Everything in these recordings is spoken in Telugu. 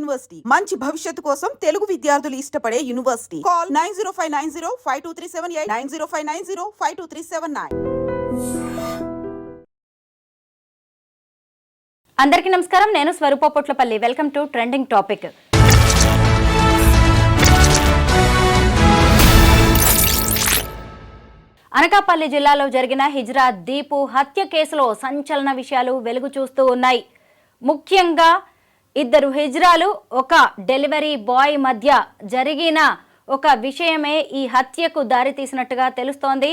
యూనివర్సిటీ మంచి భవిష్యత్తు కోసం తెలుగు విద్యార్థులు ఇష్టపడే యూనివర్సిటీ. కాల్ 9059052378 9059052379. అందరికీ నమస్కారం. నేను Swarupa Potlapalli. Welcome to trending topic. Anakapalli జిల్లాలో జరిగిన హిజ్రా దీపు హత్య కేసులో సంచలన విషయాలు వెలుగు చూస్తూ ఉన్నాయి. ముఖ్యంగా ఇద్దరు హిజ్రాలు ఒక డెలివరీ బాయ్ మధ్య జరిగిన ఒక విషయమే ఈ హత్యకు దారితీసినట్టుగా తెలుస్తోంది.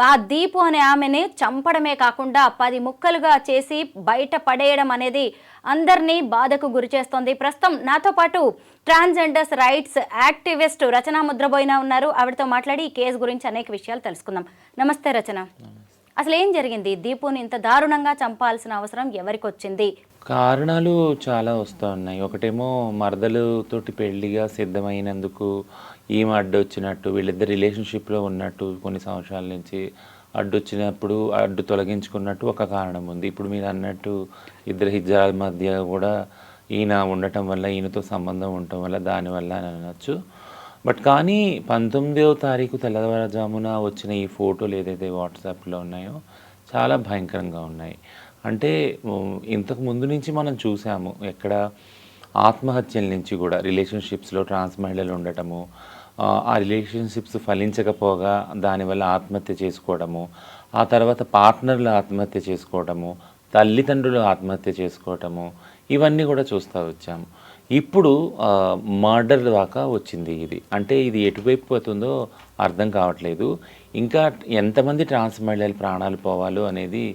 ఆ దీపు అనే ఆమెని చంపడమే కాకుండా 10 ముక్కలుగా చేసి బయట పడేయడం అనేది అందరినీ బాధకు గురిచేస్తోంది. ప్రస్తుతం నాతో పాటు ట్రాన్స్జెండర్స్ రైట్స్ యాక్టివిస్ట్ రచన ముద్రబోయిన ఉన్నారు. ఆవిడతో మాట్లాడి ఈ కేసు గురించి అనేక విషయాలు తెలుసుకుందాం. నమస్తే రచన. అసలు ఏం జరిగింది? దీపుని ఇంత దారుణంగా చంపాల్సిన అవసరం ఎవరికి వచ్చింది? కారణాలు చాలా వస్తూ ఉన్నాయి. ఒకటేమో మరదలుతోటి పెళ్లిగా సిద్ధమైనందుకు ఈమె అడ్డొచ్చినట్టు, వీళ్ళిద్దరు రిలేషన్షిప్లో ఉన్నట్టు కొన్ని సంవత్సరాల నుంచి అడ్డొచ్చినప్పుడు అడ్డు తొలగించుకున్నట్టు ఒక కారణం ఉంది. ఇప్పుడు మీరు అన్నట్టు ఇద్దరు హిజ్రాల మధ్య కూడా ఈయన ఉండటం వల్ల, ఈయనతో సంబంధం ఉండటం వల్ల, దానివల్ల అని అనొచ్చు. బట్ కానీ 19వ తారీఖు తెల్లవారుజామున వచ్చిన ఈ ఫోటోలు ఏదైతే వాట్సాప్లో ఉన్నాయో చాలా భయంకరంగా ఉన్నాయి. అంటే ఇంతకు ముందు నుంచి మనం చూసాము, ఎక్కడ ఆత్మహత్యల నుంచి కూడా రిలేషన్షిప్స్లో ట్రాన్స్ మహిళలు ఉండటము, ఆ రిలేషన్షిప్స్ ఫలించకపోగా దానివల్ల ఆత్మహత్య చేసుకోవడము, ఆ తర్వాత పార్ట్నర్లు ఆత్మహత్య చేసుకోవడము, తల్లిదండ్రులు ఆత్మహత్య చేసుకోవటము, ఇవన్నీ కూడా చూస్తూ వచ్చాము. ఇప్పుడు మర్డర్ దాకా వచ్చింది ఇది. అంటే ఇది ఎటువైపు పోతుందో అర్థం కావట్లేదు. ఇంకా ఎంతమంది ట్రాన్స్ మహిళలు ప్రాణాలు పోవాలో అనేది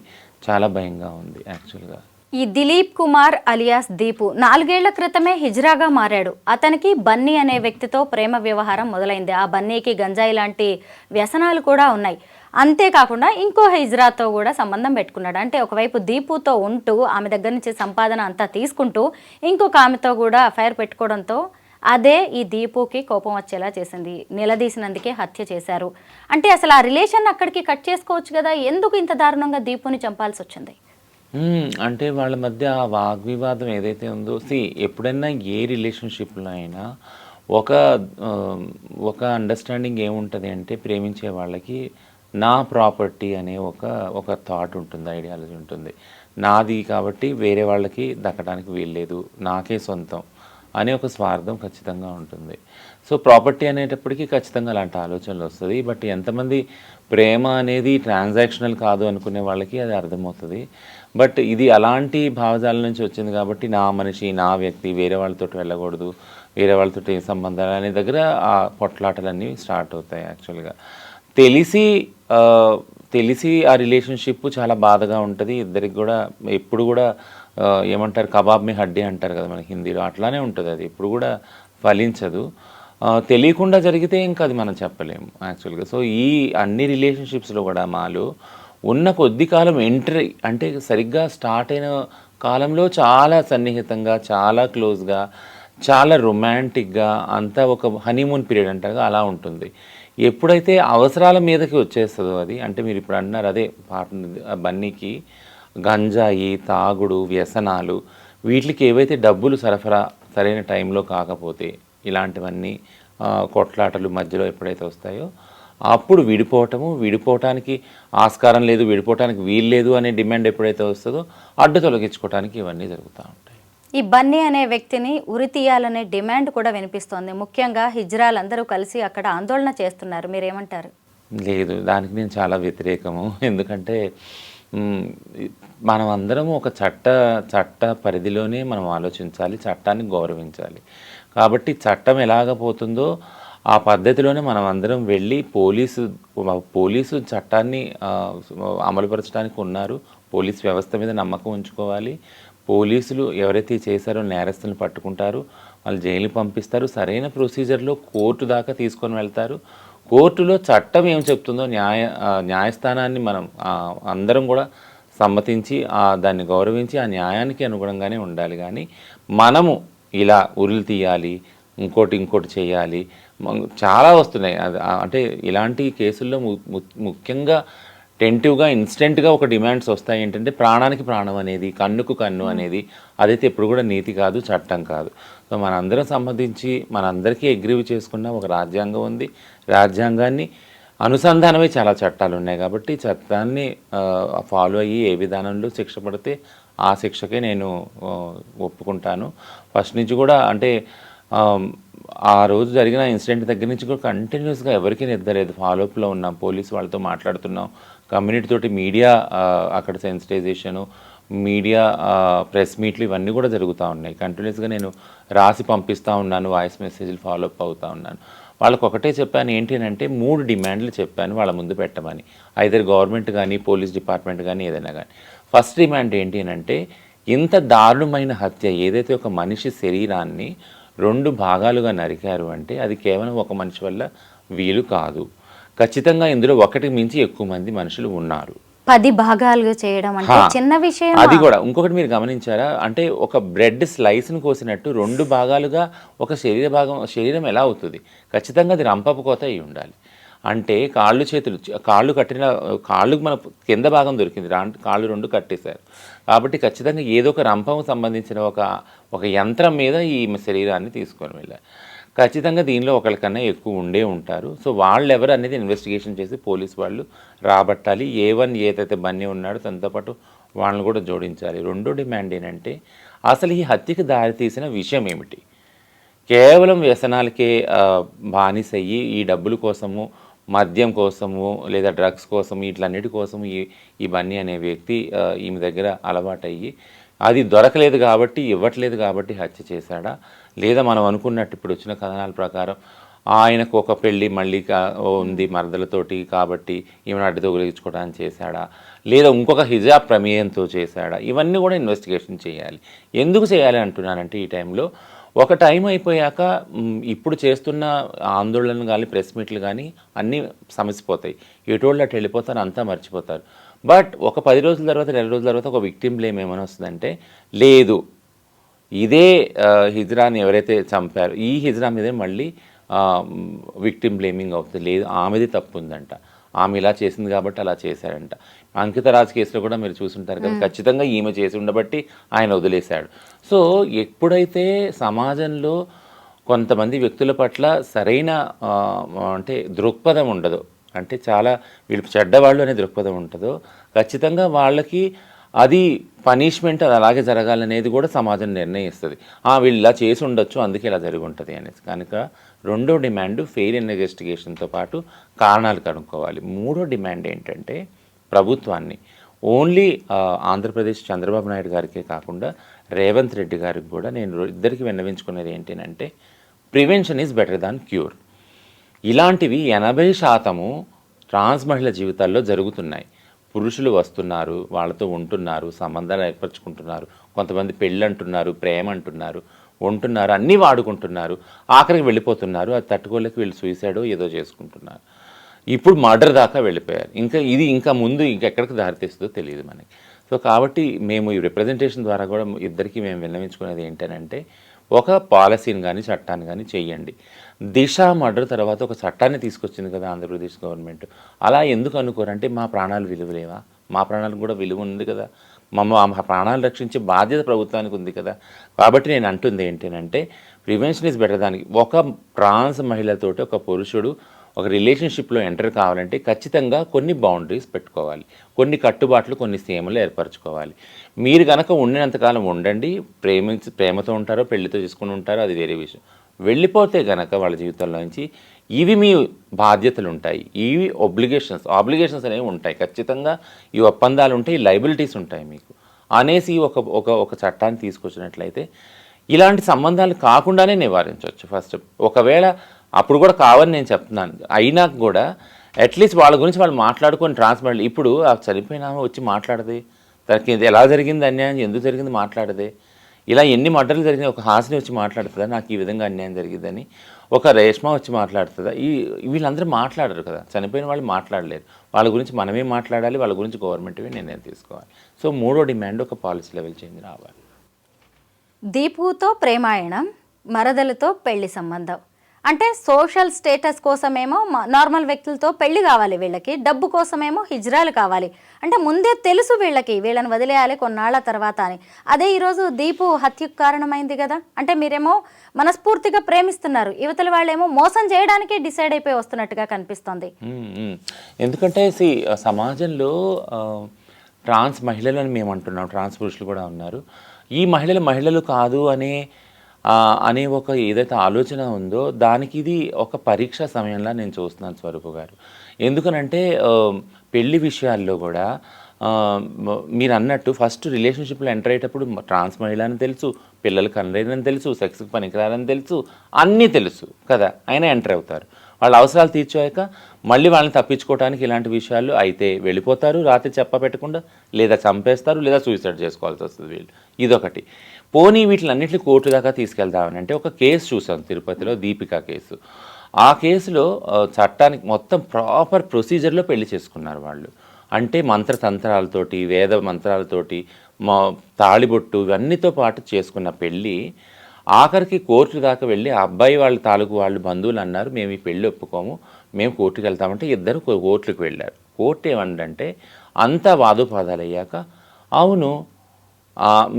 చాలా భయంగా ఉంది యాక్చువల్గా. ఈ దిలీప్ కుమార్ అలియాస్ దీపు 4 ఏళ్ల క్రితమే హిజ్రాగా మారాడు. అతనికి బన్నీ అనే వ్యక్తితో ప్రేమ వ్యవహారం మొదలైంది. ఆ బన్నీకి గంజాయి లాంటి వ్యసనాలు కూడా ఉన్నాయి. అంతేకాకుండా ఇంకో హిజ్రాతో కూడా సంబంధం పెట్టుకున్నాడు. అంటే ఒకవైపు దీపుతో ఉంటూ ఆమె దగ్గర నుంచి సంపాదన అంతా తీసుకుంటూ ఇంకొక ఆమెతో కూడా అఫైర్ పెట్టుకోవడంతో అదే ఈ దీపుకి కోపం వచ్చేలా చేసింది. నిలదీసినందుకే హత్య చేశారు. అంటే అసలు ఆ రిలేషన్ అక్కడికి కట్ చేసుకోవచ్చు కదా, ఎందుకు ఇంత దారుణంగా దీపుని చంపాల్సి వచ్చింది? అంటే వాళ్ళ మధ్య ఆ వాగ్వివాదం ఏదైతే ఉందో, ఎప్పుడైనా ఏ రిలేషన్షిప్లో అయినా ఒక అండర్స్టాండింగ్ ఏముంటుంది అంటే, ప్రేమించే వాళ్ళకి నా ప్రాపర్టీ అనే ఒక థాట్ ఉంటుంది, ఐడియాలజీ ఉంటుంది. నాది కాబట్టి వేరే వాళ్ళకి దక్కడానికి వీల్లేదు, నాకే సొంతం అనే ఒక స్వార్థం ఖచ్చితంగా ఉంటుంది. సో ప్రాపర్టీ అనేటప్పటికీ ఖచ్చితంగా అలాంటి ఆలోచనలు వస్తుంది. బట్ ఎంతమంది ప్రేమ అనేది ట్రాన్సాక్షనల్ కాదు అనుకునే వాళ్ళకి అది అర్థమవుతుంది. బట్ ఇది అలాంటి భావజాలం నుంచి వచ్చింది కాబట్టి నా మనిషి, నా వ్యక్తి, వేరే వాళ్ళతో వెళ్ళకూడదు, వేరే వాళ్ళతో ఏ సంబంధాలు అనే దగ్గర ఆ పొట్లాటలన్నీ స్టార్ట్ అవుతాయి. యాక్చువల్గా తెలిసి ఆ రిలేషన్షిప్ చాలా బాధగా ఉంటుంది ఇద్దరికి కూడా. ఎప్పుడు కూడా ఏమంటారు, కబాబ్ మీ హడ్డీ అంటారు కదా మన హిందీలో, అట్లానే ఉంటుంది. అది ఎప్పుడు కూడా ఫలించదు. తెలియకుండా జరిగితే ఇంకా అది మనం చెప్పలేము యాక్చువల్గా. సో ఈ అన్ని రిలేషన్షిప్స్లో కూడా మాలో ఉన్న కొద్ది కాలం ఎంట్రీ అంటే సరిగ్గా స్టార్ట్ అయిన కాలంలో చాలా సన్నిహితంగా, చాలా క్లోజ్గా, చాలా రొమాంటిక్గా, అంతా ఒక హనీమూన్ పీరియడ్ అంటారు అలా ఉంటుంది. ఎప్పుడైతే అవసరాల మీదకి వచ్చేస్తుందో అది, అంటే మీరు ఇప్పుడు అంటున్నారు అదే బన్నీకి గంజాయి, తాగుడు, వ్యసనాలు, వీటికి ఏవైతే డబ్బులు సరఫరా సరైన టైంలో కాకపోతే, ఇలాంటివన్నీ కొట్లాటలు మధ్యలో ఎప్పుడైతే వస్తాయో అప్పుడు విడిపోవటానికి ఆస్కారం లేదు, విడిపోవటానికి వీలు లేదు అనే డిమాండ్ ఎప్పుడైతే వస్తుందో అడ్డు తొలగించుకోవటానికి ఇవన్నీ జరుగుతూ ఉంటాయి. ఈ బన్నీ అనే వ్యక్తిని ఉరి తీయాలనే డిమాండ్ కూడా వినిపిస్తోంది. ముఖ్యంగా హిజ్రాలందరూ కలిసి అక్కడ ఆందోళన చేస్తున్నారు. మీరేమంటారు? లేదు, దానికి నేను చాలా వ్యతిరేకము. ఎందుకంటే మనం అందరం ఒక చట్ట పరిధిలోనే మనం ఆలోచించాలి, చట్టాన్ని గౌరవించాలి. కాబట్టి చట్టం ఎలాగపోతుందో ఆ పద్ధతిలోనే మనం అందరం వెళ్ళి పోలీసు చట్టాన్ని అమలుపరచడానికి ఉన్నారు. పోలీస్ వ్యవస్థ మీద నమ్మకం ఉంచుకోవాలి. పోలీసులు ఎవరైతే చేశారో నేరస్తులను పట్టుకుంటారు, వాళ్ళు జైలు పంపిస్తారు, సరైన ప్రొసీజర్లో కోర్టు దాకా తీసుకొని వెళ్తారు. కోర్టులో చట్టం ఏం చెప్తుందో న్యాయస్థానాన్ని మనం అందరం కూడా సమ్మతించి దాన్ని గౌరవించి ఆ న్యాయానికి అనుగుణంగానే ఉండాలి. కానీ మనము ఇలా ఉరులు తీయాలి, ఇంకోటి చేయాలి, చాలా వస్తున్నాయి. అంటే ఇలాంటి కేసుల్లో ముఖ్యంగా టెంటివ్గా ఇన్స్టెంట్గా ఒక డిమాండ్స్ వస్తాయి ఏంటంటే ప్రాణానికి ప్రాణం అనేది, కన్నుకు కన్ను అనేది, అదైతే ఎప్పుడు కూడా నీతి కాదు, చట్టం కాదు. సో మనందరం సంబంధించి మనందరికీ అగ్రీ చేసుకున్న ఒక రాజ్యాంగం ఉంది. రాజ్యాంగాన్ని అనుసంధానమై చాలా చట్టాలు ఉన్నాయి కాబట్టి చట్టాన్ని ఫాలో అయ్యి ఏ విధానంలో శిక్ష పడితే ఆ శిక్షకే నేను ఒప్పుకుంటాను. ఫస్ట్ నుంచి కూడా అంటే ఆ రోజు జరిగిన ఇన్సిడెంట్ దగ్గర నుంచి కూడా కంటిన్యూస్గా ఎవరికీ నిద్రలేదు, ఫాలోఅప్లో ఉన్నాం, పోలీసు వాళ్ళతో మాట్లాడుతున్నాం, కమ్యూనిటీ తోటి మీడియా అక్కడ సెన్సిటైజేషను, మీడియా ప్రెస్ మీట్లు ఇవన్నీ కూడా జరుగుతూ ఉన్నాయి. కంటిన్యూస్గా నేను రాసి పంపిస్తూ ఉన్నాను, వాయిస్ మెసేజ్లు ఫాలోఅప్ అవుతూ ఉన్నాను. వాళ్ళకు ఒకటే చెప్పాను ఏంటి అంటే 3 డిమాండ్లు చెప్పాను వాళ్ళ ముందు పెట్టమని, ఐదర్ గవర్నమెంట్ కానీ పోలీస్ డిపార్ట్మెంట్ కానీ ఏదైనా కానీ. ఫస్ట్ డిమాండ్ ఏంటి అంటే ఇంత దారుణమైన హత్య ఏదైతే ఒక మనిషి శరీరాన్ని 2 భాగాలుగా నరికారు అంటే అది కేవలం ఒక మనిషి వల్ల వీలు కాదు. ఖచ్చితంగా ఇందులో ఒకటికి మించి ఎక్కువ మంది మనుషులు ఉన్నారు. 10 భాగాలుగా చేయడం అంటే చిన్న విషయం. అది కూడా ఇంకొకటి మీరు గమనించారా అంటే ఒక బ్రెడ్ స్లైస్ను కోసినట్టు 2 భాగాలుగా ఒక శరీరం ఎలా అవుతుంది? ఖచ్చితంగా అది రంపపు కోత అయి ఉండాలి. అంటే కాళ్ళు కట్టిన కాళ్ళకు మన కింద భాగం దొరికింది, కాళ్ళు 2 కట్టేశారు కాబట్టి ఖచ్చితంగా ఏదో ఒక రంపం సంబంధించిన ఒక యంత్రం మీద ఈ శరీరాన్ని తీసుకొని వెళ్ళారు. ఖచ్చితంగా దీనిలో ఒకరికన్నా ఎక్కువ ఉండే ఉంటారు. సో వాళ్ళు ఎవరు అనేది ఇన్వెస్టిగేషన్ చేసి పోలీసు వాళ్ళు రాబట్టాలి. A1 ఏదైతే బన్నీ ఉన్నాడో తనతో పాటు వాళ్ళని కూడా జోడించాలి. రెండో డిమాండ్ ఏంటంటే అసలు ఈ హత్యకి దారితీసిన విషయం ఏమిటి? కేవలం వ్యసనాలకే బానిసయ్యి ఈ డబ్బుల కోసము, మద్యం కోసము లేదా డ్రగ్స్ కోసము వీటన్నిటి కోసము ఈ బన్నీ అనే వ్యక్తి ఈమె దగ్గర అలవాటయ్యి అది దొరకలేదు కాబట్టి, ఇవ్వట్లేదు కాబట్టి హత్య చేశాడా, లేదా మనం అనుకున్నట్టు ఇప్పుడు వచ్చిన కథనాల ప్రకారం ఆయనకు ఒక పెళ్ళి మళ్ళీ ఉంది మరదలతోటి కాబట్టి ఈమెను అడ్డు తొలగించుకోవడానికి చేశాడా, లేదా ఇంకొక హిజాబ్ ప్రమేయంతో చేశాడా? ఇవన్నీ కూడా ఇన్వెస్టిగేషన్ చేయాలి. ఎందుకు చేయాలి అంటున్నానంటే ఈ టైంలో ఒక టైం అయిపోయాక ఇప్పుడు చేస్తున్న ఆందోళనలు కానీ ప్రెస్ మీట్లు కానీ అన్నీ సమసిపోతాయి. ఎటోళ్ళు అటు వెళ్ళిపోతారు, అంతా మర్చిపోతారు. బట్ ఒక 10 రోజుల తర్వాత 2 రోజుల తర్వాత ఒక విక్టిమ్ బ్లేమ్ ఏమైనా వస్తుందంటే లేదు ఇదే హిజ్రాని ఎవరైతే చంపారు ఈ హిజ్రా మీదే మళ్ళీ విక్టిమ్ బ్లేమింగ్ అవుతుంది. లేదు ఆమెది తప్పు ఉందంట, ఆమె ఇలా చేసింది కాబట్టి అలా చేశాడంట. అంకిత రాజ్ కేసులో కూడా మీరు చూసుంటారు కదా, ఖచ్చితంగా ఈమె చేసి ఉండబట్టి ఆయన వదిలేశాడు. సో ఎప్పుడైతే సమాజంలో కొంతమంది వ్యక్తుల పట్ల సరైన అంటే దృక్పథం ఉండదో, అంటే చాలా వీళ్ళు చెడ్డవాళ్ళు అనే దృక్పథం ఉంటుందో ఖచ్చితంగా వాళ్ళకి అది పనిష్మెంట్ అది అలాగే జరగాలనేది కూడా సమాజం నిర్ణయిస్తుంది. వీళ్ళు ఇలా చేసి ఉండొచ్చు అందుకే ఇలా జరిగి ఉంటుంది అనేసి. కనుక రెండో డిమాండ్ ఫెయిర్ ఇన్వెస్టిగేషన్తో పాటు కారణాలు కనుక్కోవాలి. మూడో డిమాండ్ ఏంటంటే ప్రభుత్వాన్ని ఓన్లీ ఆంధ్రప్రదేశ్ చంద్రబాబు నాయుడు గారికే కాకుండా రేవంత్ రెడ్డి గారికి కూడా నేను ఇద్దరికి విన్నవించుకునేది ఏంటంటే prevention is better than cure. ఇలాంటివి 80% ట్రాన్స్ మహిళల జీవితాల్లో జరుగుతున్నాయి. పురుషులు వస్తున్నారు, వాళ్ళతో ఉంటున్నారు, సంబంధాలు ఏర్పరచుకుంటున్నారు, కొంతమంది పెళ్ళి అంటున్నారు, ప్రేమ అంటున్నారు, ఉంటున్నారు, అన్నీ వాడుకుంటున్నారు, ఆఖరికి వెళ్ళిపోతున్నారు. అది తట్టుకోలేక వీళ్ళు సూసైడో ఏదో చేసుకుంటున్నారు. ఇప్పుడు మర్డర్ దాకా వెళ్ళిపోయారు. ఇంకా ముందు ఇంకెక్కడికి దారితీస్తుందో తెలియదు మనకి. సో కాబట్టి మేము ఈ రిప్రజెంటేషన్ ద్వారా కూడా ఇద్దరికి మేము విన్నవించుకునేది ఏంటంటే ఒక పాలసీని కానీ చట్టాన్ని కానీ చెయ్యండి. దిశ మర్డర్ తర్వాత ఒక చట్టాన్ని తీసుకొచ్చింది కదా ఆంధ్రప్రదేశ్ గవర్నమెంట్. అలా ఎందుకు అనుకోరంటే మా ప్రాణాలు విలువలేవా? మా ప్రాణాలకు కూడా విలువ ఉంది కదా, మా ప్రాణాలు రక్షించే బాధ్యత ప్రభుత్వానికి ఉంది కదా. కాబట్టి నేను అంటుంది ఏంటంటే ప్రివెన్షన్ ఈజ్ బెటర్. దానికి ఒక ట్రాన్స్ మహిళతోటి ఒక పురుషుడు ఒక రిలేషన్షిప్లో ఎంటర్ కావాలంటే ఖచ్చితంగా కొన్ని బౌండరీస్ పెట్టుకోవాలి, కొన్ని కట్టుబాట్లు, కొన్ని సీమలు ఏర్పరచుకోవాలి. మీరు కనుక ఉండినంతకాలం ఉండండి, ప్రేమతో ఉంటారో పెళ్లితో చేసుకుని ఉంటారో అది వేరే విషయం. వెళ్ళిపోతే కనుక వాళ్ళ జీవితంలో నుంచి ఇవి మీ బాధ్యతలు ఉంటాయి, ఇవి ఆబ్లిగేషన్స్ అనేవి ఉంటాయి. ఖచ్చితంగా ఈ ఒప్పందాలు ఉంటాయి, లైబిలిటీస్ ఉంటాయి మీకు అనేసి ఒక చట్టాన్ని తీసుకొచ్చినట్లయితే ఇలాంటి సంబంధాలు కాకుండానే నివారించవచ్చు. ఫస్ట్ ఒకవేళ అప్పుడు కూడా కావని నేను చెప్తున్నాను, అయినా కూడా అట్లీస్ట్ వాళ్ళ గురించి వాళ్ళు మాట్లాడుకొని ట్రాన్స్పరెంట్. ఇప్పుడు ఆ చనిపోయినామో వచ్చి మాట్లాడదే, తనకి ఎలా జరిగింది అన్యాయం, ఎందుకు జరిగింది మాట్లాడదే. ఇలా ఎన్ని మర్డర్లు జరిగినాయి, ఒక హాసిని వచ్చి మాట్లాడుతుందా నాకు ఈ విధంగా అన్యాయం జరిగిందని, ఒక రేష్మ వచ్చి మాట్లాడుతుందా? వీళ్ళందరూ మాట్లాడరు కదా, చనిపోయిన వాళ్ళు మాట్లాడలేరు. వాళ్ళ గురించి మనమే మాట్లాడాలి, వాళ్ళ గురించి గవర్నమెంట్వే నిర్ణయం తీసుకోవాలి. సో మూడో డిమాండ్ ఒక పాలసీ లెవెల్ చేంజ్ రావాలి. దీపుతో ప్రేమాయణం, మరదలతో పెళ్లి సంబంధం అంటే సోషల్ స్టేటస్ కోసమేమో నార్మల్ వ్యక్తులతో పెళ్లి కావాలి, వీళ్ళకి డబ్బు కోసమేమో హిజ్రాలు కావాలి. అంటే ముందే తెలుసు వీళ్ళని వదిలేయాలి కొన్నాళ్ల తర్వాత అని. అదే ఈరోజు దీపు హత్యకు కారణమైంది కదా. అంటే మీరేమో మనస్ఫూర్తిగా ప్రేమిస్తున్నారు, యువతల వాళ్ళేమో మోసం చేయడానికి డిసైడ్ అయిపోయి వస్తున్నట్టుగా కనిపిస్తోంది. ఎందుకంటే సమాజంలో ట్రాన్స్ మహిళలను మేము అంటున్నాం, ట్రాన్స్ పురుషులు కూడా ఉన్నారు. ఈ మహిళలు కాదు అనే ఒక ఏదైతే ఆలోచన ఉందో దానికి ఇది ఒక పరీక్ష సమయంలో నేను చూస్తున్నాను స్వరూప్ గారు. ఎందుకనంటే పెళ్లి విషయాల్లో కూడా మీరు అన్నట్టు ఫస్ట్ రిలేషన్షిప్లో ఎంటర్ అయ్యేటప్పుడు ట్రాన్స్ మహిళ అని తెలుసు, పిల్లలు కనలేదని తెలుసు, సెక్స్కి పనికిరాలని తెలుసు, అన్నీ తెలుసు కదా, అయినా ఎంటర్ అవుతారు. వాళ్ళ అవసరాలు తీర్చాక మళ్ళీ వాళ్ళని తప్పించుకోవడానికి ఇలాంటి విషయాలు అయితే వెళ్ళిపోతారు, రాత్రి చెప్ప పెట్టకుండా, లేదా చంపేస్తారు, లేదా సూసైడ్ చేసుకోవాల్సి వస్తుంది వీళ్ళు. ఇదొకటి. పోనీ వీటిలన్నింటినీ కోర్టు దాకా తీసుకెళ్దామని అంటే ఒక కేసు చూసాం తిరుపతిలో, దీపిక కేసు. ఆ కేసులో చట్టానికి మొత్తం ప్రాపర్ ప్రొసీజర్లో పెళ్లి చేసుకున్నారు వాళ్ళు. అంటే మంత్రతంత్రాలతోటి, వేద మంత్రాలతోటి, తాళిబొట్టు ఇవన్నీతో పాటు చేసుకున్న పెళ్ళి ఆఖరికి కోర్టు దాకా వెళ్ళి ఆ అబ్బాయి వాళ్ళ తాలూకు వాళ్ళు బంధువులు అన్నారు, మేము ఈ పెళ్ళి ఒప్పుకోము, మేము కోర్టుకు వెళ్తామంటే ఇద్దరు కోర్టుకు వెళ్ళారు. కోర్టు ఏమంటే అంతా వాదోపాదాలు అయ్యాక అవును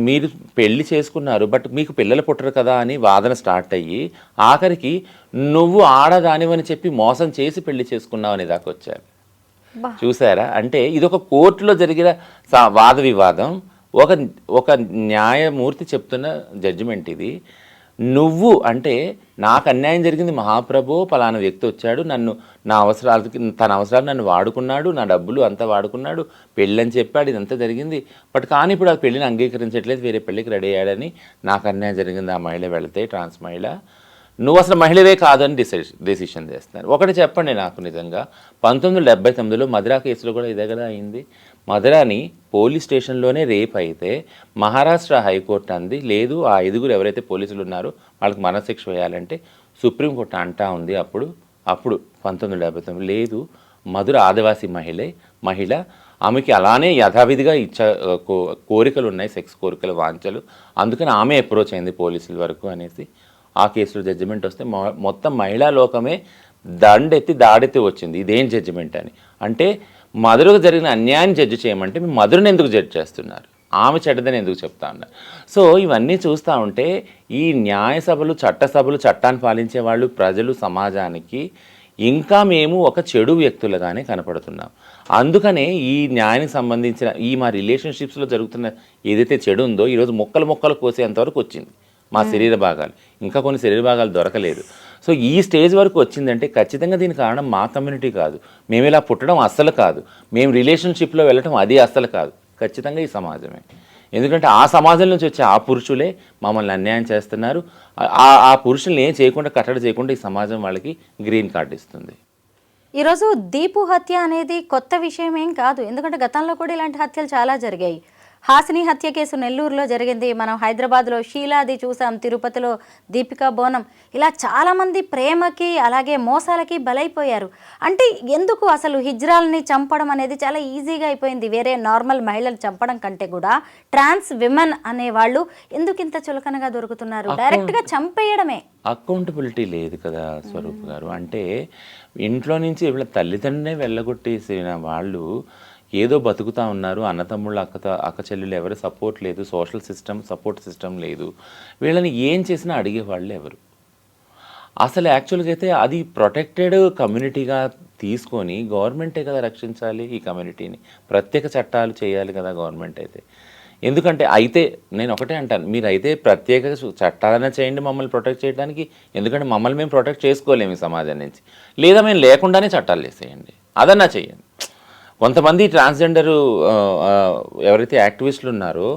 మీరు పెళ్లి చేసుకున్నారు బట్ మీకు పిల్లలు పుట్టరు కదా అని వాదన స్టార్ట్ అయ్యి ఆఖరికి నువ్వు ఆడదానివని చెప్పి మోసం చేసి పెళ్లి చేసుకున్నావు అనే దాకా వచ్చారు. చూసారా? అంటే ఇది ఒక కోర్టులో జరిగిన వాద వివాదం, ఒక న్యాయమూర్తి చెప్తున్న జడ్జిమెంట్ ఇది. నువ్వు అంటే నాకు అన్యాయం జరిగింది మహాప్రభు, పలానా వ్యక్తి వచ్చాడు, నా అవసరాలకి తన అవసరాలు నన్ను వాడుకున్నాడు, నా డబ్బులు అంతా వాడుకున్నాడు, పెళ్ళని చెప్పాడు, ఇదంతా జరిగింది. బట్ కానీ ఇప్పుడు ఆ పెళ్ళిని అంగీకరించట్లేదు, వేరే పెళ్ళికి రెడీ అయ్యాడని నాకు అన్యాయం జరిగింది. ఆ మహిళ వెళితే ట్రాన్స్ మహిళ, నువ్వు అసలు మహిళవే కాదని డెసిషన్ చేస్తున్నారు. ఒకటి చెప్పండి నాకు, నిజంగా 1979లో మధురా కేసులో కూడా ఇదే కదా అయింది. మధురాని పోలీస్ స్టేషన్లోనే రేప్ అయితే మహారాష్ట్ర హైకోర్టు అంది లేదు, ఆ 5గురు ఎవరైతే పోలీసులు ఉన్నారో వాళ్ళకి మరణశిక్ష వేయాలంటే సుప్రీంకోర్టు అంటా ఉంది. అప్పుడు 1979 లేదు, మధుర ఆదివాసీ మహిళ, ఆమెకి అలానే యథావిధిగా కోరికలు ఉన్నాయి, సెక్స్ కోరికలు, వాంఛలు, అందుకని ఆమె అప్రోచ్ అయింది పోలీసుల వరకు అనేసి ఆ కేసులో జడ్జిమెంట్ వస్తే మొత్తం మహిళా లోకమే దాడెత్తి వచ్చింది, ఇదేం జడ్జిమెంట్ అని. అంటే మధురకు జరిగిన అన్యాయం జడ్జి చేయమంటే మీ మధురని ఎందుకు జడ్జి చేస్తున్నారు, ఆమె చెడ్డదని ఎందుకు చెప్తా ఉన్నారు? సో ఇవన్నీ చూస్తూ ఉంటే ఈ న్యాయసభలు, చట్టసభలు, చట్టాన్ని పాలించే వాళ్ళు, ప్రజలు, సమాజానికి ఇంకా మేము ఒక చెడు వ్యక్తులుగానే కనపడుతున్నాం. అందుకనే ఈ న్యాయానికి సంబంధించిన మా రిలేషన్షిప్స్లో జరుగుతున్న ఏదైతే చెడు ఉందో ఈరోజు మొక్కలు కోసేంతవరకు వచ్చింది మా శరీర భాగాలు. ఇంకా కొన్ని శరీర భాగాలు దొరకలేదు. సో ఈ స్టేజ్ వరకు వచ్చిందంటే ఖచ్చితంగా దీనికి కారణం మా కమ్యూనిటీ కాదు, మేము ఇలా పుట్టడం అస్సలు కాదు, మేము రిలేషన్షిప్లో వెళ్ళటం అది అస్సలు కాదు, ఖచ్చితంగా ఈ సమాజమే. ఎందుకంటే ఆ సమాజం నుంచి వచ్చే ఆ పురుషులే మమ్మల్ని అన్యాయం చేస్తున్నారు. ఆ పురుషుల్ని ఏం చేయకుండా, కట్టడి చేయకుండా ఈ సమాజం వాళ్ళకి గ్రీన్ కార్డు ఇస్తుంది. ఈరోజు దీపు హత్య అనేది కొత్త విషయం ఏం కాదు, ఎందుకంటే గతంలో కూడా ఇలాంటి హత్యలు చాలా జరిగాయి. హాసిని హత్య కేసు నెల్లూరులో జరిగింది, మనం హైదరాబాద్లో షీలాది చూసాం, తిరుపతిలో దీపికా బోనం, ఇలా చాలామంది ప్రేమకి అలాగే మోసాలకి బలైపోయారు. అంటే ఎందుకు అసలు హిజ్రాల్ని చంపడం అనేది చాలా ఈజీగా అయిపోయింది, వేరే నార్మల్ మహిళలు చంపడం కంటే కూడా ట్రాన్స్ విమెన్ అనేవాళ్ళు ఎందుకు ఇంత చులకనగా దొరుకుతున్నారు? డైరెక్ట్గా చంపేయడమే. అకౌంటబిలిటీ లేదు కదా స్వరూప్ గారు. అంటే ఇంట్లో నుంచి వీళ్ళ తల్లిదండ్రులనే వెళ్ళగొట్టేసిన వాళ్ళు ఏదో బతుకుతూ ఉన్నారు, అన్నతమ్ముళ్ళు, అక్క చెల్లెళ్ళు ఎవరు సపోర్ట్ లేదు, సోషల్ సపోర్ట్ సిస్టమ్ లేదు, వీళ్ళని ఏం చేసినా అడిగేవాళ్ళు ఎవరు? అసలు యాక్చువల్గా అయితే అది ప్రొటెక్టెడ్ కమ్యూనిటీగా తీసుకొని గవర్నమెంటే కదా రక్షించాలి ఈ కమ్యూనిటీని, ప్రత్యేక చట్టాలు చేయాలి కదా గవర్నమెంట్ అయితే. ఎందుకంటే అయితే నేను ఒకటే అంటాను, మీరు అయితే ప్రత్యేక చట్టాలన్నా చేయండి మమ్మల్ని ప్రొటెక్ట్ చేయడానికి, ఎందుకంటే మమ్మల్ని మేము ప్రొటెక్ట్ చేసుకోలేము ఈ సమాజం నుంచి, లేదా మేము లేకుండానే చట్టాలు చేసేయండి, అదన్నా చేయండి. కొంతమంది ట్రాన్స్జెండరు ఎవరైతే యాక్టివిస్టులు ఉన్నారో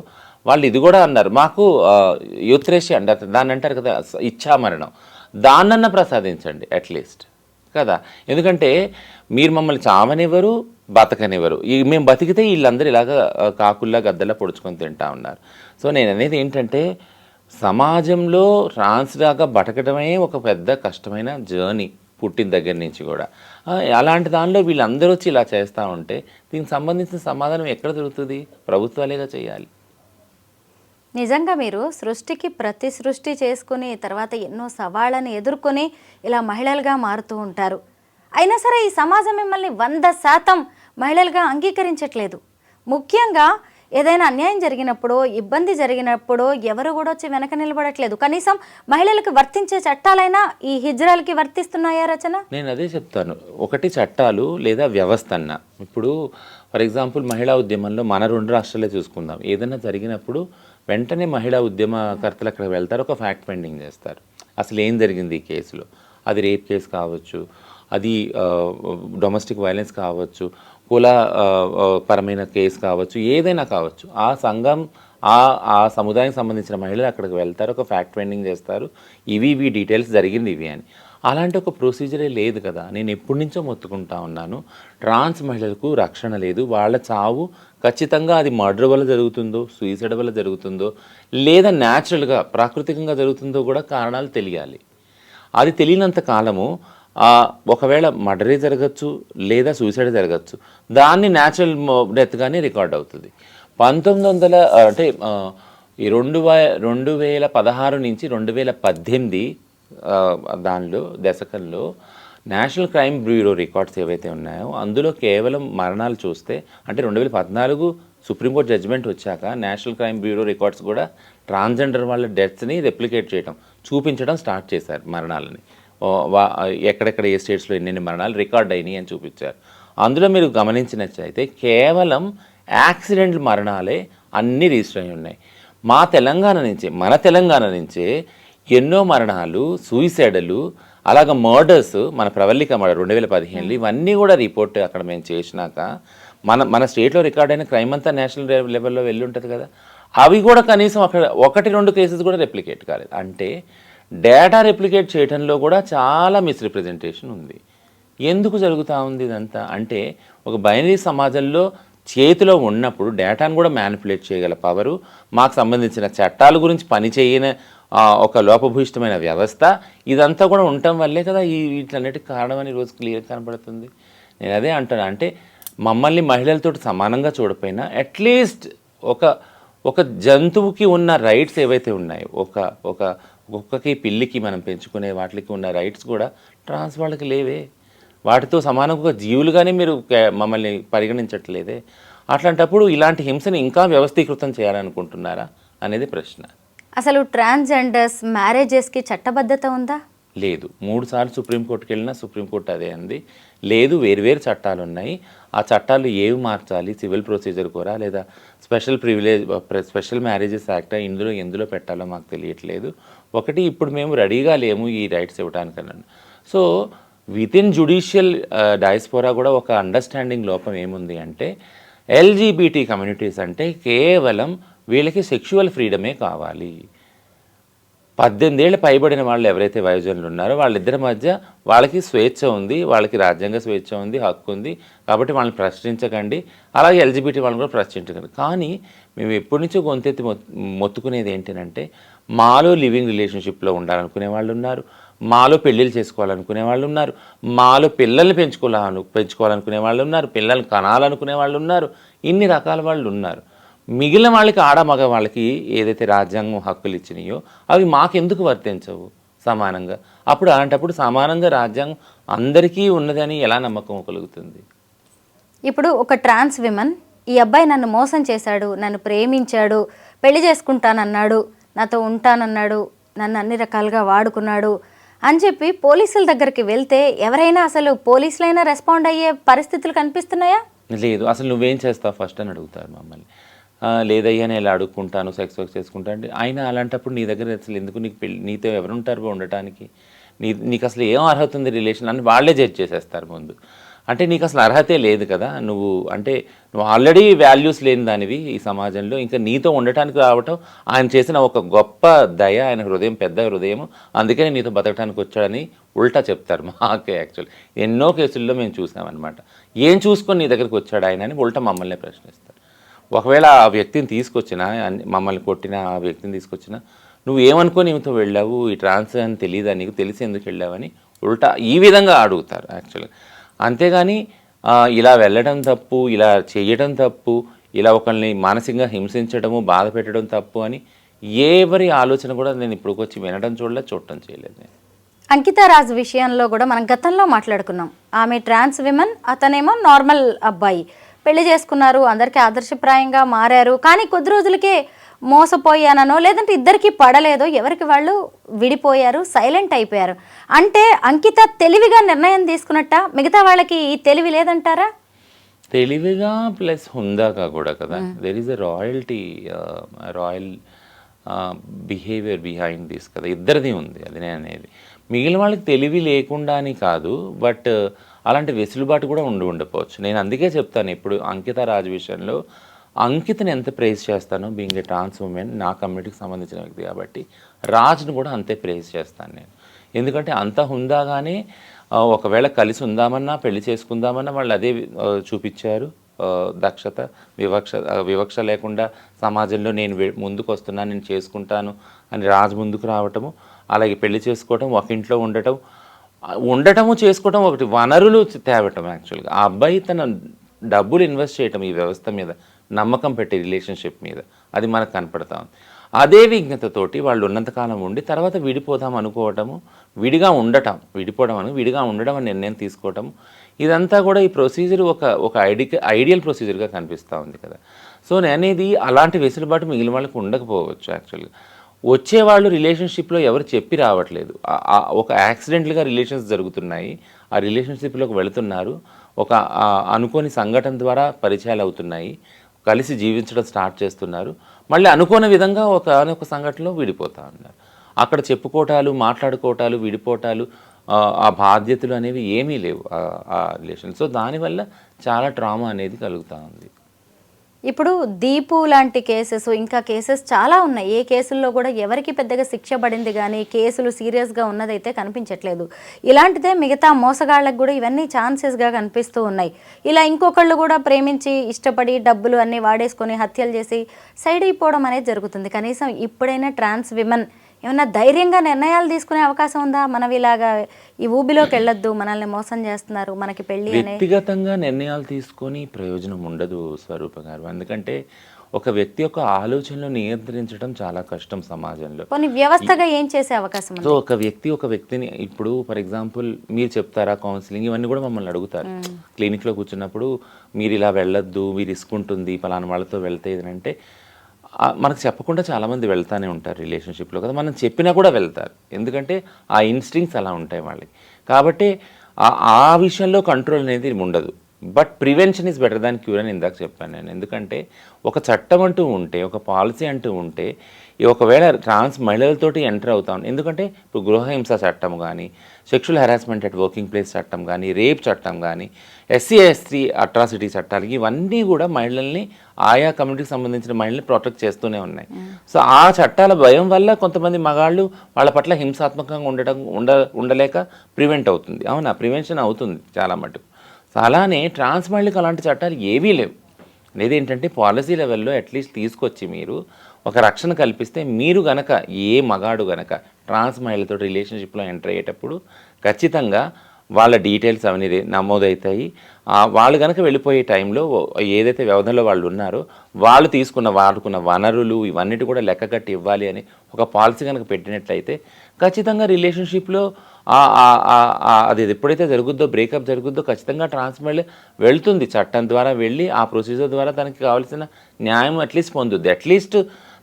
వాళ్ళు ఇది కూడా అన్నారు, మాకు యూత్రేషి అంటారు దాన్ని, అంటారు కదా ఇచ్ఛామరణం, దాన్నన్నా ప్రసాదించండి అట్లీస్ట్ కదా. ఎందుకంటే మీరు మమ్మల్ని చావనివ్వరు, బతకనివ్వరు, మేము బతికితే వీళ్ళందరూ ఇలాగ కాకుల్లా గద్దల్లా పొడుచుకొని తింటా ఉన్నారు. సో నేను అనేది ఏంటంటే సమాజంలో ట్రాన్స్లాగా బతకడమే ఒక పెద్ద కష్టమైన జర్నీ, పుట్టిన దగ్గర నుంచి కూడా. అలాంటి దానిలో వీళ్ళందరూ వచ్చి ఇలా చేస్తూ ఉంటే దీనికి సంబంధించిన సమాధానం ఎక్కడ దొరుకుతుంది? ప్రభుత్వాలేగా చేయాలి. నిజంగా మీరు సృష్టికి ప్రతి సృష్టి చేసుకుని తర్వాత ఎన్నో సవాళ్ళని ఎదుర్కొని ఇలా మహిళలుగా మారుతూ ఉంటారు. అయినా సరే ఈ సమాజం మిమ్మల్ని 100% మహిళలుగా అంగీకరించట్లేదు. ముఖ్యంగా ఏదైనా అన్యాయం జరిగినప్పుడు, ఇబ్బంది జరిగినప్పుడు ఎవరు కూడా వచ్చి వెనక నిలబడట్లేదు. కనీసం మహిళలకు వర్తించే చట్టాలైనా ఈ హిజ్రాలకి వర్తిస్తున్నాయా రచన? నేను అదే చెప్తాను. ఒకటి చట్టాలు లేదా వ్యవస్థ అన్న. ఇప్పుడు ఫర్ ఎగ్జాంపుల్ మహిళా ఉద్యమంలో మన 2 రాష్ట్రాలే చూసుకుందాం. ఏదైనా జరిగినప్పుడు వెంటనే మహిళా ఉద్యమకర్తలు అక్కడికి వెళ్తారు, ఒక ఫ్యాక్ట్ ఫైండింగ్ చేస్తారు. అసలు ఏం జరిగింది ఈ కేసులో. అది రేప్ కేసు కావచ్చు, అది డొమెస్టిక్ వైలెన్స్ కావచ్చు, కుల పరమైన కేసు కావచ్చు, ఏదైనా కావచ్చు. ఆ సంఘం ఆ సముదాయానికి సంబంధించిన మహిళలు అక్కడికి వెళ్తారు, ఒక ఫ్యాక్ట్ ఫైండింగ్ చేస్తారు, ఇవి డీటెయిల్స్ జరిగింది ఇవి అని. అలాంటి ఒక ప్రొసీజరే లేదు కదా. నేను ఎప్పటి నుంచో మొత్తుకుంటా ఉన్నాను, ట్రాన్స్ మహిళలకు రక్షణ లేదు. వాళ్ళ చావు ఖచ్చితంగా అది మర్డర్ వల్ల జరుగుతుందో, సూసైడ్ వల్ల జరుగుతుందో, లేదా న్యాచురల్గా ప్రాకృతికంగా జరుగుతుందో కూడా కారణాలు తెలియాలి. అది తెలియనంత కాలము ఒకవేళ మర్డరే జరగచ్చు, లేదా సూసైడ్ జరగచ్చు. దాన్ని న్యాచురల్ డెత్గానే రికార్డ్ అవుతుంది. 1900 అంటే ఈ 2016 నుంచి 2018 దానిలో దశకంలో నేషనల్ క్రైమ్ బ్యూరో రికార్డ్స్ ఏవైతే ఉన్నాయో అందులో కేవలం మరణాలు చూస్తే, అంటే 2014 సుప్రీంకోర్టు జడ్జిమెంట్ వచ్చాక నేషనల్ క్రైమ్ బ్యూరో రికార్డ్స్ కూడా ట్రాన్స్జెండర్ వాళ్ళ డెత్స్ని రెప్లికేట్ చేయడం, చూపించడం స్టార్ట్ చేశారు. మరణాలని ఎక్కడెక్కడ ఏ స్టేట్స్లో ఎన్నెన్ని మరణాలు రికార్డ్ అయినాయి అని చూపించారు. అందులో మీరు గమనించినట్లయితే కేవలం యాక్సిడెంట్ మరణాలే అన్నీ రిజిస్టర్ అయి ఉన్నాయి. మన తెలంగాణ నుంచే ఎన్నో మరణాలు, సూసైడ్లు, అలాగ మర్డర్స్, మన ప్రవల్లిక మర్డర్ 2015 ఇవన్నీ కూడా రిపోర్ట్ అక్కడ మేము చేసినాక మన స్టేట్లో రికార్డ్ అయిన క్రైమ్ అంతా నేషనల్ లెవెల్లో వెళ్ళి ఉంటుంది కదా. అవి కూడా కనీసం అక్కడ 1-2 కేసెస్ కూడా రెప్లికేట్ కాలేదు. అంటే డేటా రెప్లికేట్ చేయడంలో కూడా చాలా మిస్రిప్రజెంటేషన్ ఉంది. ఎందుకు జరుగుతూ ఉంది ఇదంతా అంటే, ఒక బైనరీ సమాజంలో చేతిలో ఉన్నప్పుడు డేటాను కూడా మ్యానిపులేట్ చేయగల పవరు, మాకు సంబంధించిన చట్టాల గురించి పనిచేయని ఒక లోపభూయిష్టమైన వ్యవస్థ, ఇదంతా కూడా ఉండటం వల్లే కదా వీటన్నిటికి కారణం అని ఈరోజు క్లియర్ కనబడుతుంది. నేను అదే అంటాను, అంటే మమ్మల్ని మహిళలతో సమానంగా చూడపోయినా అట్లీస్ట్ ఒక జంతువుకి ఉన్న రైట్స్ ఏవైతే ఉన్నాయో, ఒక కుక్కకి, పిల్లికి మనం పెంచుకునే వాటికి ఉన్న రైట్స్ కూడా ట్రాన్స్ వాళ్ళకి లేవే. వాటితో సమానంగా జీవులుగానే మీరు మమ్మల్ని పరిగణించట్లేదే. అట్లాంటప్పుడు ఇలాంటి హింసని ఇంకా వ్యవస్థీకృతం చేయాలనుకుంటున్నారా అనేది ప్రశ్న. అసలు ట్రాన్స్జెండర్స్ మ్యారేజెస్కి చట్టబద్ధత ఉందా? లేదు. 3 సార్లు సుప్రీంకోర్టుకి వెళ్ళినా సుప్రీంకోర్టు అదే అంది, లేదు వేరు చట్టాలు ఉన్నాయి, ఆ చట్టాలు ఏవి మార్చాలి, సివిల్ ప్రొసీజర్ కూడా లేదా స్పెషల్ మ్యారేజెస్ యాక్ట్ ఎందులో పెట్టాలో మాకు తెలియట్లేదు. ఒకటి, ఇప్పుడు మేము రెడీగా లేము ఈ రైట్స్ ఇవ్వడానికన్నా. సో వితిన్ జ్యుడిషియల్ డయాస్పోరా కూడా ఒక అండర్స్టాండింగ్ లోపం ఏముంది అంటే, ఎల్జీబీటీ కమ్యూనిటీస్ అంటే కేవలం వీళ్ళకి సెక్షువల్ ఫ్రీడమే కావాలి. 18 ఏళ్ళు పైబడిన వాళ్ళు ఎవరైతే వయోజనులు ఉన్నారో వాళ్ళిద్దరి మధ్య వాళ్ళకి స్వేచ్ఛ ఉంది, వాళ్ళకి రాజ్యాంగ స్వేచ్ఛ ఉంది, హక్కు ఉంది, కాబట్టి వాళ్ళని ప్రశ్నించకండి, అలాగే ఎల్జీబీటీ వాళ్ళని కూడా ప్రశ్నించకండి. కానీ మేము ఎప్పటి నుంచో గొంతెత్తి మొత్తుకునేది ఏంటంటే, మాలో లివింగ్ రిలేషన్షిప్లో ఉండాలనుకునే వాళ్ళు ఉన్నారు, మాలో పెళ్ళిళ్ళు చేసుకోవాలనుకునే వాళ్ళు ఉన్నారు, మాలో పిల్లల్ని పెంచుకోవాలనుకునే వాళ్ళు ఉన్నారు, పిల్లల్ని కనాలనుకునే వాళ్ళు ఉన్నారు, ఇన్ని రకాల వాళ్ళు ఉన్నారు. మిగిలిన వాళ్ళకి, మగ వాళ్ళకి ఏదైతే రాజ్యాంగం హక్కులు ఇచ్చినాయో అవి మాకెందుకు వర్తించవు సమానంగా? అలాంటప్పుడు సమానంగా రాజ్యాంగం అందరికీ ఉన్నదని ఎలా నమ్మకం కలుగుతుంది? ఇప్పుడు ఒక ట్రాన్స్ విమెన్, ఈ అబ్బాయి నన్ను మోసం చేశాడు, నన్ను ప్రేమించాడు, పెళ్లి చేసుకుంటానన్నాడు, నాతో ఉంటానన్నాడు, నన్ను అన్ని రకాలుగా వాడుకున్నాడు అని చెప్పి పోలీసుల దగ్గరికి వెళ్తే ఎవరైనా, అసలు పోలీసులైనా రెస్పాండ్ అయ్యే పరిస్థితులు కనిపిస్తున్నాయా? లేదు. అసలు నువ్వేం చేస్తావు ఫస్ట్ అని అడుగుతారు మమ్మల్ని. లేదయ్యా నేను ఇలా అడుక్కుంటాను, సెక్స్ వర్క్ చేసుకుంటాను అంటే, అయినా అలాంటప్పుడు నీ దగ్గర అసలు ఎందుకు నీతో ఎవరుంటారు ఉండటానికి? నీకు అసలు ఏం అర్హత ఉంది రిలేషన్ అని వాళ్ళే జడ్జ్ చేసేస్తారు ముందు. అంటే నీకు అసలు అర్హతే లేదు కదా, నువ్వు ఆల్రెడీ వాల్యూస్ లేని దానివి ఈ సమాజంలో, ఇంకా నీతో ఉండటానికి రావటం ఆయన చేసిన ఒక గొప్ప దయ, ఆయన హృదయం పెద్ద హృదయం, అందుకనే నీతో బతకడానికి వచ్చాడని ఉల్టా చెప్తారు మాకే. యాక్చువల్ ఎన్నో కేసుల్లో మేము చూసామన్నమాట. ఏం చూసుకొని నీ దగ్గరికి వచ్చాడు ఆయన అని ఉల్టా మమ్మల్ని ప్రశ్నిస్తారు. ఒకవేళ ఆ వ్యక్తిని తీసుకొచ్చినా, మమ్మల్ని కొట్టిన ఆ వ్యక్తిని తీసుకొచ్చినా, నువ్వు ఏమనుకొని ఈమెతో వెళ్ళావు, ఈ ట్రాన్స్ అని తెలియదా, నీకు తెలిసి ఎందుకు వెళ్ళావని ఉల్టా ఈ విధంగా అడుగుతారు యాక్చువల్గా. అంతేగాని ఇలా వెళ్ళడం తప్పు, ఇలా చేయడం తప్పు, ఇలా ఒకరిని మానసికంగా హింసించడము, బాధ పెట్టడం తప్పు అని ఎవరి ఆలోచన కూడా నేను ఇప్పుడు వచ్చి వినడం చూడలేదు, చూడటం చేయలేదు నేను. అంకితా రాజ్ విషయంలో కూడా మనం గతంలో మాట్లాడుకున్నాం. ఆమె ట్రాన్స్ విమెన్, అతనేమో నార్మల్ అబ్బాయి. పెళ్లి చేసుకున్నారు, అందరికీ ఆదర్శప్రాయంగా మారారు. కానీ కొద్ది రోజులకే మోసపోయాననో లేదంటే ఇద్దరికి పడలేదో ఎవరికి వాళ్ళు విడిపోయారు, సైలెంట్ అయిపోయారు. అంటే అంకిత తెలివిగా నిర్ణయం తీసుకున్నట్ట, మిగతా వాళ్ళకి ఈ తెలివి లేదంటారా? తెలివిగా ప్లస్ హుందాగా కూడా కదా. There is a royal behaviour behind this కదా, ఇద్దరిది ఉంది. అది నేను అనేది మిగిలిన వాళ్ళకి తెలివి లేకుండా అని కాదు, బట్ అలాంటి వెసులుబాటు కూడా ఉండకపోవచ్చు. నేను అందుకే చెప్తాను ఇప్పుడు అంకిత రాజ్ విషయంలో అంకితని ఎంత ప్రేజ్ చేస్తానో, బీయింగ్ ఏ ట్రాన్స్ ఉమెన్, నా కమ్యూనిటీకి సంబంధించిన వ్యక్తి కాబట్టి రాజ్ను కూడా అంతే ప్రేజ్ చేస్తాను నేను. ఎందుకంటే అంత హుందాగానే ఒకవేళ కలిసి ఉందామన్నా పెళ్లి చేసుకుందామన్నా వాళ్ళు అదే చూపించారు. దక్షత, వివక్ష లేకుండా సమాజంలో నేను ముందుకు వస్తున్నాను, నేను చేసుకుంటాను అని రాజు ముందుకు రావటము, అలాగే పెళ్లి చేసుకోవటం, ఒక ఇంట్లో ఉండటము చేసుకోవటం, ఒకటి వనరులు తేవటం. యాక్చువల్గా ఆ అబ్బాయి తన డబ్బులు ఇన్వెస్ట్ చేయటం ఈ వ్యవస్థ మీద, నమ్మకం పెట్టే రిలేషన్షిప్ మీద, అది మనకు కనపడతా ఉంది. అదే విజ్ఞతతోటి వాళ్ళు ఉన్నంతకాలం ఉండి తర్వాత విడిపోదాం అనుకోవటము, విడిగా ఉండడం అని నిర్ణయం తీసుకోవటం, ఇదంతా కూడా ఈ ప్రొసీజర్ ఒక ఐడియల్ ప్రొసీజర్గా కనిపిస్తూ ఉంది కదా. సో అనేది అలాంటి వెసులుబాటు మిగిలిన వాళ్ళకి ఉండకపోవచ్చు. యాక్చువల్గా వచ్చేవాళ్ళు రిలేషన్షిప్లో ఎవరు చెప్పి రావట్లేదు. ఒక యాక్సిడెంట్లుగా రిలేషన్స్ జరుగుతున్నాయి, ఆ రిలేషన్షిప్లోకి వెళుతున్నారు, ఒక అనుకోని సంఘటన ద్వారా పరిచయాలు అవుతున్నాయి, కలిసి జీవించడం స్టార్ట్ చేస్తున్నారు, మళ్ళీ అనుకోని విధంగా ఒక సంఘటనలో విడిపోతూ ఉన్నారు. అక్కడ చెప్పుకోవటాలు, మాట్లాడుకోవటాలు, విడిపోవటాలు, ఆ బాధ్యతలు అనేవి ఏమీ లేవు ఆ రిలేషన్. సో దానివల్ల చాలా ట్రామా అనేది కలుగుతూ ఉంది. ఇప్పుడు దీపు లాంటి కేసెస్, ఇంకా కేసెస్ చాలా ఉన్నాయి. ఏ కేసుల్లో కూడా ఎవరికి పెద్దగా శిక్ష పడింది కానీ కేసులు సీరియస్గా ఉన్నదైతే కనిపించట్లేదు. ఇలాంటిదే మిగతా మోసగాళ్ళకు కూడా ఇవన్నీ ఛాన్సెస్గా కనిపిస్తూ ఉన్నాయి. ఇలా ఇంకొకళ్ళు కూడా ప్రేమించి ఇష్టపడి డబ్బులు అన్నీ వాడేసుకొని హత్యలు చేసి సైడ్ అయిపోవడం అనేది జరుగుతుంది. కనీసం ఇప్పుడైనా ట్రాన్స్ విమెన్ ఏమన్నా ధైర్యంగా నిర్ణయాలు తీసుకునే అవకాశం ఉందా? మనం ఇలాగా ఈ ఊబిలోకి వెళ్ళొద్దు, మనల్ని మోసం చేస్తున్నారు, మనకి పెళ్లి అనే వ్యక్తిగతంగా నిర్ణయాలు తీసుకొని ప్రయోజనం ఉండదు స్వరూప గారు. ఎందుకంటే ఒక వ్యక్తి యొక్క ఆలోచనలు నియంత్రించడం చాలా కష్టం సమాజంలో. కొన్ని వ్యవస్థగా ఏం చేసే అవకాశం ఉంది? సో ఒక వ్యక్తిని ఇప్పుడు ఫర్ ఎగ్జాంపుల్ మీరు చెప్తారా కౌన్సిలింగ్, ఇవన్నీ కూడా మమ్మల్ని అడుగుతారు క్లినిక్లో కూర్చున్నప్పుడు, మీరు ఇలా వెళ్ళొద్దు, మీరు రిస్క్ ఉంటుంది పలానా వాళ్ళతో వెళ్తే అంటే మనకు చెప్పకుండా చాలామంది వెళ్తూనే ఉంటారు రిలేషన్షిప్లో కదా. మనం చెప్పినా కూడా వెళ్తారు, ఎందుకంటే ఆ ఇన్స్టింక్ట్స్ అలా ఉంటాయి వాళ్ళకి. కాబట్టి ఆ విషయంలో కంట్రోల్ అనేది ఉండదు. But prevention is better than cure అని ఇందాక చెప్పాను నేను. ఎందుకంటే ఒక చట్టం అంటూ ఉంటే, ఒక పాలసీ అంటూ ఉంటే, ఒకవేళ ట్రాన్స్ మహిళలతోటి ఎంటర్ అవుతాం. ఎందుకంటే ఇప్పుడు గృహహింస చట్టం కానీ, sexual harassment at working place చట్టం కానీ, రేప్ చట్టం కానీ, SC/ST అట్రాసిటీ చట్టాలు, ఇవన్నీ కూడా మహిళల్ని, ఆయా కమ్యూనిటీకి సంబంధించిన మహిళల్ని ప్రొటెక్ట్ చేస్తూనే ఉన్నాయి. సో ఆ చట్టాల భయం వల్ల కొంతమంది మగాళ్ళు వాళ్ళ పట్ల హింసాత్మకంగా ఉండలేక ప్రివెంట్ అవుతుంది. అవునా, ప్రివెన్షన్ అవుతుంది చాలా మటుకు. సో అలానే ట్రాన్స్ మహిళలకు అలాంటి చట్టాలు ఏవీ లేవు. అనేది ఏంటంటే పాలసీ లెవెల్లో అట్లీస్ట్ తీసుకొచ్చి మీరు ఒక రక్షణ కల్పిస్తే, మీరు గనక ఏ మగాడు గనక ట్రాన్స్ మహిళతో రిలేషన్షిప్లో ఎంటర్ అయ్యేటప్పుడు ఖచ్చితంగా వాళ్ళ డీటెయిల్స్ అవన్నీ నమోదవుతాయి. వాళ్ళు కనుక వెళ్ళిపోయే టైంలో ఏదైతే వ్యవధిలో వాళ్ళు ఉన్నారో వాళ్ళు వాడుకున్న వనరులు ఇవన్నిటి కూడా లెక్క కట్టి ఇవ్వాలి అని ఒక పాలసీ కనుక పెట్టినట్లయితే ఖచ్చితంగా రిలేషన్షిప్లో అది ఎప్పుడైతే జరుగుద్దో, బ్రేకప్ జరుగుద్దో, ఖచ్చితంగా ట్రాన్స్ మహిళ వెళ్తుంది, చట్టం ద్వారా వెళ్ళి ఆ ప్రొసీజర్ ద్వారా తనకి కావాల్సిన న్యాయం అట్లీస్ట్ పొందుద్ది. అట్లీస్ట్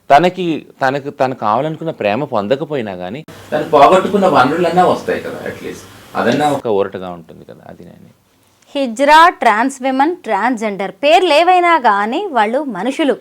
తనకు కావాలనుకున్న ప్రేమ పొందకపోయినా కానీ తను పోగొట్టుకున్న వనరులన్నా వస్తాయి కదా, అట్లీస్ట్ అదన్నా ఒక ఊరటగా ఉంటుంది కదా. అది నేను హిజ్రా, ట్రాన్స్ విమెన్, ట్రాన్స్జెండర్ పేర్లు ఏవైనా కానీ వాళ్ళు మనుషులు.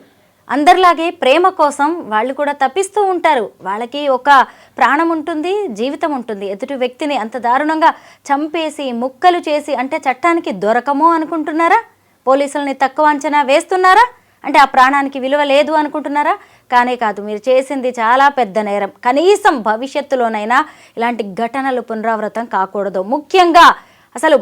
అందరిలాగే ప్రేమ కోసం వాళ్ళు కూడా తప్పిస్తూ ఉంటారు. వాళ్ళకి ఒక ప్రాణం ఉంటుంది, జీవితం ఉంటుంది. ఎదుటి వ్యక్తిని అంత దారుణంగా చంపేసి ముక్కలు చేసి అంటే చట్టానికి దొరకమో అనుకుంటున్నారా? పోలీసుల్ని తక్కువ అంచనా వేస్తున్నారా? అంటే ఆ ప్రాణానికి విలువ లేదు అనుకుంటున్నారా? కానే కాదు, మీరు చేసింది చాలా పెద్ద నేరం. కనీసం భవిష్యత్తులోనైనా ఇలాంటి ఘటనలు పునరావృతం కాకూడదు. ముఖ్యంగా అసలు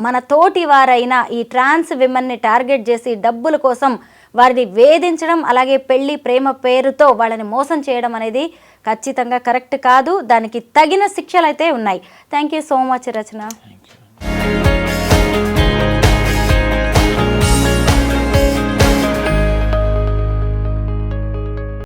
మన తోటి వారైన ఈ ట్రాన్స్ విమెన్ని టార్గెట్ చేసి డబ్బుల కోసం వారిని వేధించడం, అలాగే పెళ్లి ప్రేమ పేరుతో వాళ్ళని మోసం చేయడం అనేది ఖచ్చితంగా కరెక్ట్ కాదు. దానికి తగిన శిక్షలు అయితే ఉన్నాయి. Thank you so much Rachana.